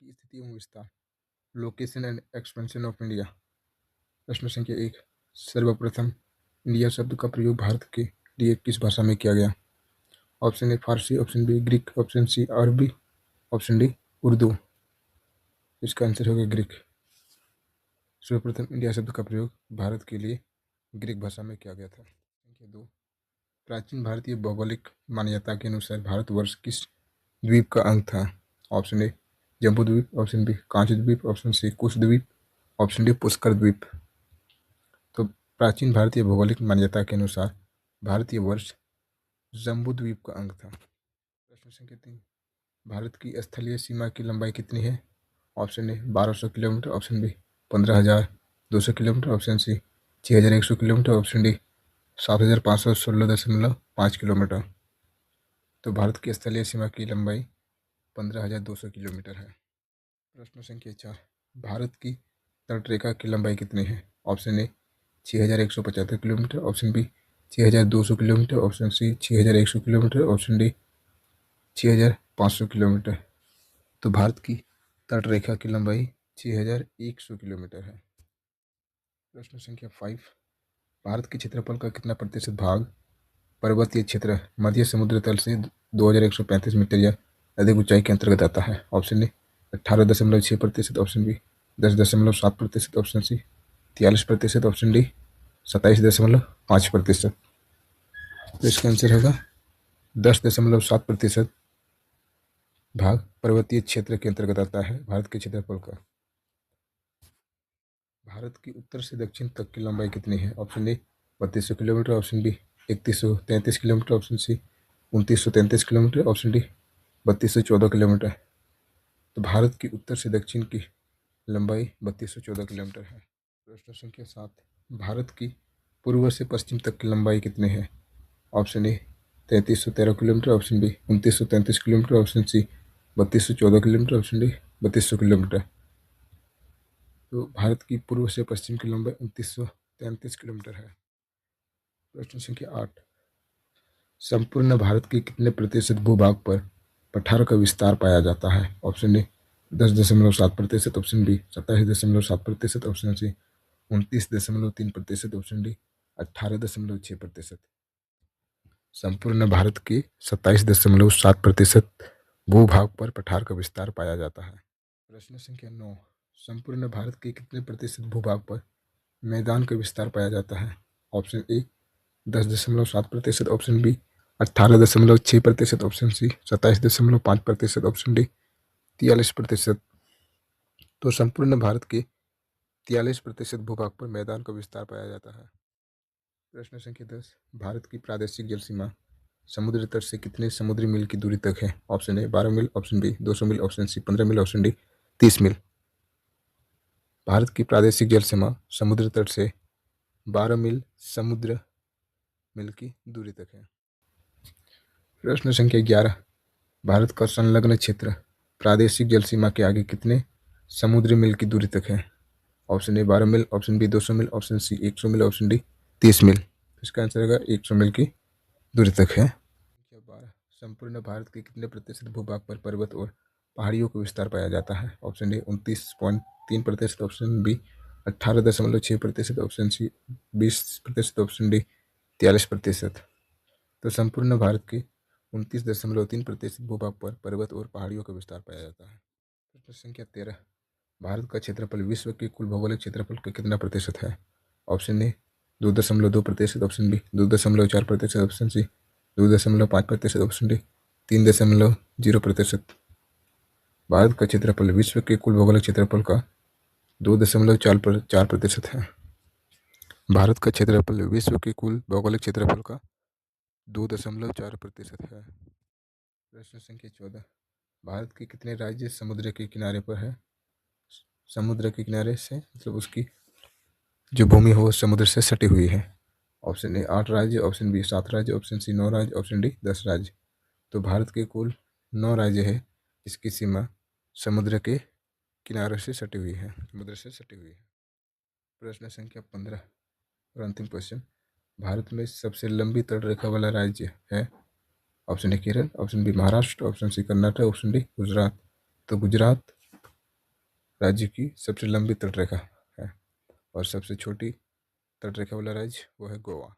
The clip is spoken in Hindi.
की स्थिति एवं विस्तार। Location and expansion of India. प्रश्न संख्या 1, सर्वप्रथम इंडिया शब्द का प्रयोग भारत के लिए किस भाषा में किया गया? ऑप्शन ए फारसी, option B Greek, option C अरबी, ऑप्शन डी उर्दू। इसका आंसर होगा ग्रीक। सर्वप्रथम इंडिया शब्द का प्रयोग भारत के लिए ग्रीक भाषा में किया गया था। संख्या 2, प्राचीन भारतीय भौगोलिक मान्यता के अनुसार भारतवर्ष किस द्वीप का अंग था? ऑप्शन ए जम्बू द्वीप, ऑप्शन बी कांच द्वीप, ऑप्शन सी कुश द्वीप, ऑप्शन डी पुष्कर द्वीप। तो प्राचीन भारतीय भौगोलिक मान्यता के अनुसार भारतीय वर्ष जम्बू द्वीप का अंग था। प्रश्न संख्या 3, भारत की स्थलीय सीमा की लंबाई कितनी है? Option A 1200 kilometre, option B 15,200 kilometre, option C 6,100 kilometre, option D 7,516.5 kilometre. तो भारत की स्थलीय सीमा की लंबाई 15,200 किलोमीटर है। प्रश्न संख्या 4, भारत की तटरेखा की लंबाई कितनी है? Option A 6,175 kilometre, option B 6,200 kilometre, option C 6,100 kilometre, option D 6,500 kilometre. तो भारत की तटरेखा की लंबाई 6,100 किलोमीटर है। प्रश्न संख्या 5, भारत के क्षेत्रफल का कितना प्रतिशत भाग पर्वतीय क्षेत्र मध्य समुद्र तल से 2,135 मीटर या अधिक ऊंचाई के अंतर्गत आता है? Option A 18.6%, option B 10.7%, option C 43%, option D 27.5%। तो इसका आंसर होगा 10.7% भाग पर्वतीय क्षेत्र के अंतर्गत आता है भारत के क्षेत्रफल का। भारत की उत्तर से दक्षिण तक की लंबाई कितनी है? Option A 3200 kilometre, option B 3133 kilometre, option C 2933 kilometre, option D 3214 kilometre. तो भारत की उत्तर से दक्षिण की लंबाई 3214 किलोमीटर है। प्रश्न संख्या 7, भारत की पूर्व से पश्चिम तक की लंबाई कितनी है? Option A 3313 kilometre, option B 2933 kilometre, option C 3214 kilometre, option D 3200 kilometre. तो भारत की पूर्व से पश्चिम की लंबाई 2933 किलोमीटर है। प्रश्न संख्या 8, संपूर्ण भारत के कितने प्रतिशत भूभाग पर पठार का विस्तार पाया जाता है? Option A 10.7%, option B 27.7%, option C 29.3%, option D 18.6%। संपूर्ण भारत के 27.7% भूभाग पर पठार का विस्तार पाया जाता है। प्रश्न संख्या 9, संपूर्ण भारत के कितने प्रतिशत भूभाग पर मैदान का विस्तार पाया जाता है? Option A 10.7%, option B 18.6%, option C 27.5%, option D 43%। तो संपूर्ण भारत के 43% भूभाग पर मैदान का विस्तार पाया जाता है। प्रश्न संख्या 10, भारत की प्रादेशिक जल सीमा समुद्र तट से कितने समुद्री मील की दूरी तक है? ऑप्शन ए 12 मील, ऑप्शन बी 200 मील, ऑप्शन सी 15 मील, ऑप्शन डी 30 मील। भारत की प्रादेशिक जल सीमा समुद्र तट से 12 मील समुद्र मील की दूरी तक है। प्रश्न संख्या 11, भारत का संलग्न क्षेत्र प्रादेशिक जल सीमा के आगे कितने समुद्री मील की दूरी तक है? ऑप्शन ए 12 मील, ऑप्शन बी 200 मील, ऑप्शन सी 100 मील, ऑप्शन डी 30 मील। इसका आंसर होगा 100 मील की दूरी तक है। 12, संपूर्ण भारत के कितने प्रतिशत भूभाग पर पर्वत और पहाड़ियों का विस्तार पाया जाता है? Option A 29.3%, option B 18.6%, option C 20%, option D 43%। तो संपूर्ण भारत के 29.3% भूभाग पर पर्वत और पहाड़ियों का विस्तार पाया जाता है। प्रश्न संख्या 13, भारत का क्षेत्रफल विश्व के कुल भौगोलिक क्षेत्रफल का कितना प्रतिशत है? Option A 2.2%, option B 2.4%, option C 2.5%, option D 3.0%। Bharat का क्षेत्रफल विश्व के कुल भौगोलिक क्षेत्रफल का 2.4% है। भारत का क्षेत्रफल विश्व के कुल भौगोलिक क्षेत्रफल का 2.4% है। प्रश्न संख्या 14, भारत के कितने राज्य समुद्र के किनारे पर है? समुद्र के किनारे से मतलब उसकी जो भूमि हो समुद्र से सटी हुई है। ऑप्शन ए 8 राज्य, ऑप्शन बी 7 राज्य, ऑप्शन सी 9 राज्य, ऑप्शन डी 10 राज्य। तो भारत के कुल 9 राज्य है जिसकी सीमा समुद्र के किनारे से सटी हुई है, समुद्र से सटी हुई है। प्रश्न संख्या 15 और अंतिम क्वेश्चन, भारत में सबसे लंबी तटरेखा वाला राज्य है? Option A Kerala, option B Maharashtra, option C Karnataka, option D Gujarat. तो गुजरात राज्य की सबसे लंबी तटरेखा है, और सबसे छोटी तटरेखा वाला राज्य वो है गोवा।